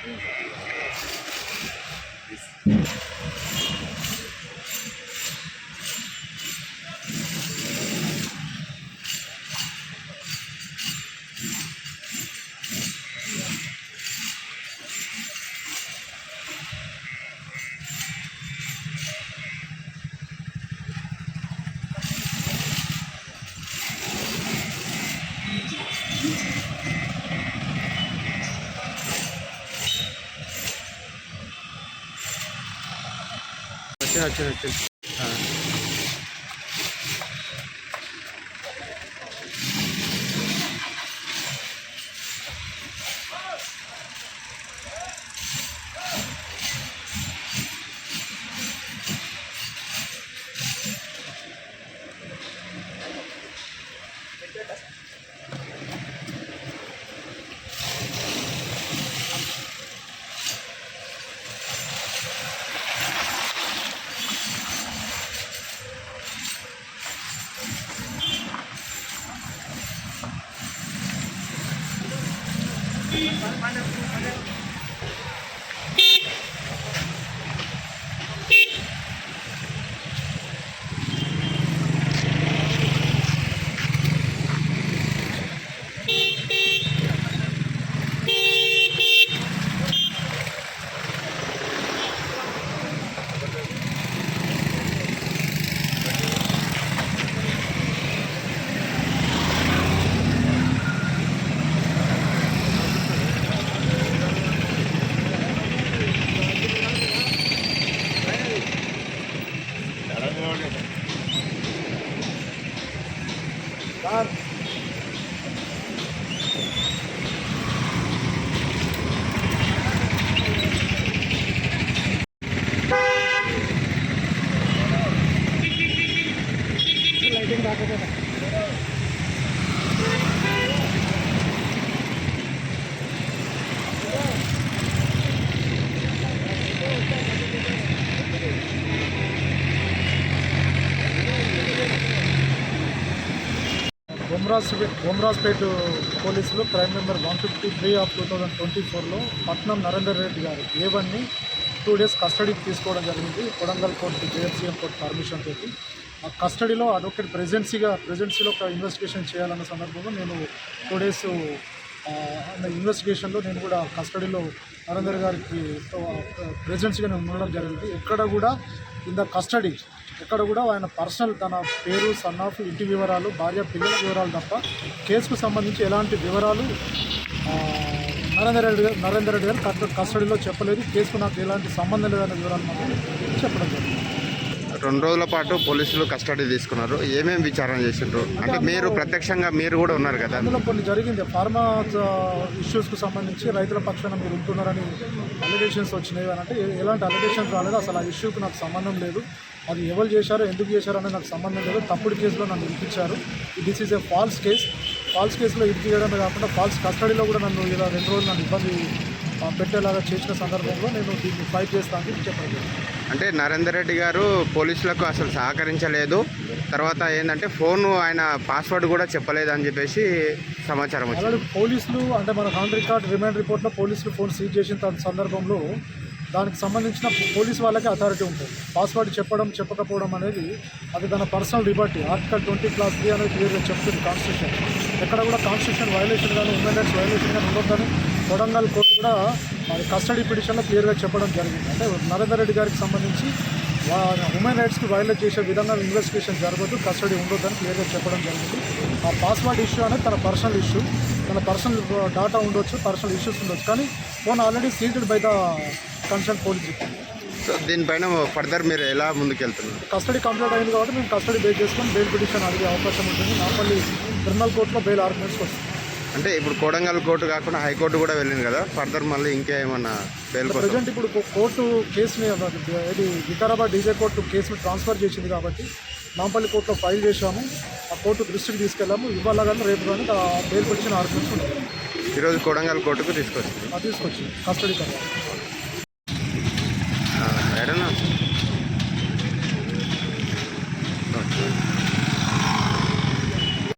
వచ్చింది. లైటింగ్ రాకపోతే బొమ్రాజ్పేట్ పోలీసులు crime number 153 of 2024లో Patnam Narender Reddy గారు A1ని 2 days కస్టడీకి తీసుకోవడం జరిగింది. Kodangal court JFCM court permission తోటి ఆ కస్టడీలో అదొకటి ప్రెజెన్సీలో ఒక ఇన్వెస్టిగేషన్ చేయాలన్న సందర్భంలో నేను 2 days ఇన్వెస్టిగేషన్లో నేను కూడా కస్టడీలో నరేందర్ గారికి ప్రెజెన్సీగా నేను ఉండడం జరిగింది. ఎక్కడ కూడా ఇన్ ద కస్టడీ ఎక్కడ కూడా ఆయన పర్సనల్ తన పేరు, సన్ ఆఫ్, ఇంటి వివరాలు, భార్య పిల్లల వివరాలు తప్ప కేసుకు సంబంధించి ఎలాంటి వివరాలు నరేందర్ రెడ్డి గారు కస్టడీలో చెప్పలేదు. కేసుకు నాకు ఎలాంటి సంబంధం లేదనే వివరాలు మాత్రం చెప్పడం జరిగింది. 2 రోజుల పాటు పోలీసులు కస్టడీ తీసుకున్నారు. ఏమేమి విచారణ చేసిండ్రు అంటే మీరు ప్రత్యక్షంగా మీరు కూడా ఉన్నారు కదా? అందులో కొన్ని జరిగింది. ఫార్మా ఇష్యూస్కు సంబంధించి రైతుల పక్షాన మీరు ఉంటున్నారని అలిగేషన్స్ వచ్చినాయి అని అంటే ఎలాంటి అలిగేషన్స్ రాలేదు. అసలు ఆ ఇష్యూకి నాకు సంబంధం లేదు. అది ఎవరు చేశారో ఎందుకు చేశారో అనేది నాకు సంబంధం లేదు. తప్పుడు కేసులో నన్ను ఇరికించారు. దిస్ ఈజ్ ఏ ఫాల్స్ కేసులో ఇరికియడమే కాకుండా ఫాల్స్ కస్టడీలో కూడా నన్ను ఇలా 2 రోజులు నన్ను ఇబ్బంది పెట్టేలాగా చేసిన సందర్భంలో నేను దీన్ని ఫైట్ చేస్తానని చెప్పడం. అంటే నరేందర్ రెడ్డి గారు పోలీసులకు అసలు సహకరించలేదు, తర్వాత ఏంటంటే ఫోన్ ఆయన పాస్వర్డ్ కూడా చెప్పలేదు అని చెప్పేసి సమాచారం వచ్చింది. పోలీసులు అంటే మన ఆన్ రికార్డ్ రిమాండ్ రిపోర్ట్లో పోలీసులు ఫోన్ సీజ్ చేసిన సందర్భంలో దానికి సంబంధించిన పోలీసు వాళ్ళకి అథారిటీ ఉంటుంది. పాస్వర్డ్ చెప్పకపోవడం అనేది అది తన పర్సనల్ లిబర్టీ. ఆర్టికల్ 20 Clause 3 అనేది క్లియర్గా చెప్తుంది కాన్స్టిట్యూషన్. ఎక్కడ కూడా కాన్స్టిట్యూషన్ వైలేషన్ కానీ హ్యూమన్ రైట్స్ వైలేషన్ కానీ ఉండొద్దని కొడంగల్ కోర్టు కూడా అది కస్టడీ పిటిషన్లో క్లియర్గా చెప్పడం జరిగింది. అంటే నరేందర్ రెడ్డి గారికి సంబంధించి హ్యూమన్ రైట్స్కి వైలేట్ చేసే విధంగా ఇన్వెస్టిగేషన్ జరగదు, కస్టడీ ఉండొద్దని క్లియర్గా చెప్పడం జరిగింది. ఆ పాస్వర్డ్ ఇష్యూ అనేది తన పర్సనల్ ఇష్యూ, తన పర్సనల్ డాటా ఉండొచ్చు, పర్సనల్ ఇష్యూస్ ఉండొచ్చు. కానీ phone already seized by the concern police. So దీనిపైన ఫర్దర్ మీరు ఎలా ముందుకెళ్తున్నారు? కస్టడీ కంప్లీట్ అయింది కాబట్టి మేము కస్టడీ బేస్ చేసుకొని బెయిల్ పిటిషన్ అడిగే అవకాశం ఉంటుంది. నాపల్లి క్రిమినల్ కోర్టులో బెయిల్ ఆర్గ్యుమెంట్స్ వస్తుంది. అంటే ఇప్పుడు కొడంగల్ కోర్టు కాకుండా హైకోర్టు కూడా వెళ్ళింది కదా, ఫర్దర్ మళ్ళీ ఇంకేమన్నా బెయిల్ కోసం? ప్రజెంట్ ఇప్పుడు కోర్టు కేసుని ఇది వికారాబాద్ డీజే కోర్టు కేసుని ట్రాన్స్ఫర్ చేసింది కాబట్టి నాంపల్లి కోర్టులో ఫైల్ చేశాము. ఆ కోర్టు దృష్టికి తీసుకెళ్ళాము. ఇవాళ కానీ రేపు కానీ ఆ బెయిల్ పిటిషన్ ఆర్గ్యుమెంట్స్ ఉంటుంది. ఈరోజు కొడంగల్ కోర్టుకు తీసుకొచ్చింది కస్టడీ తర్వాత.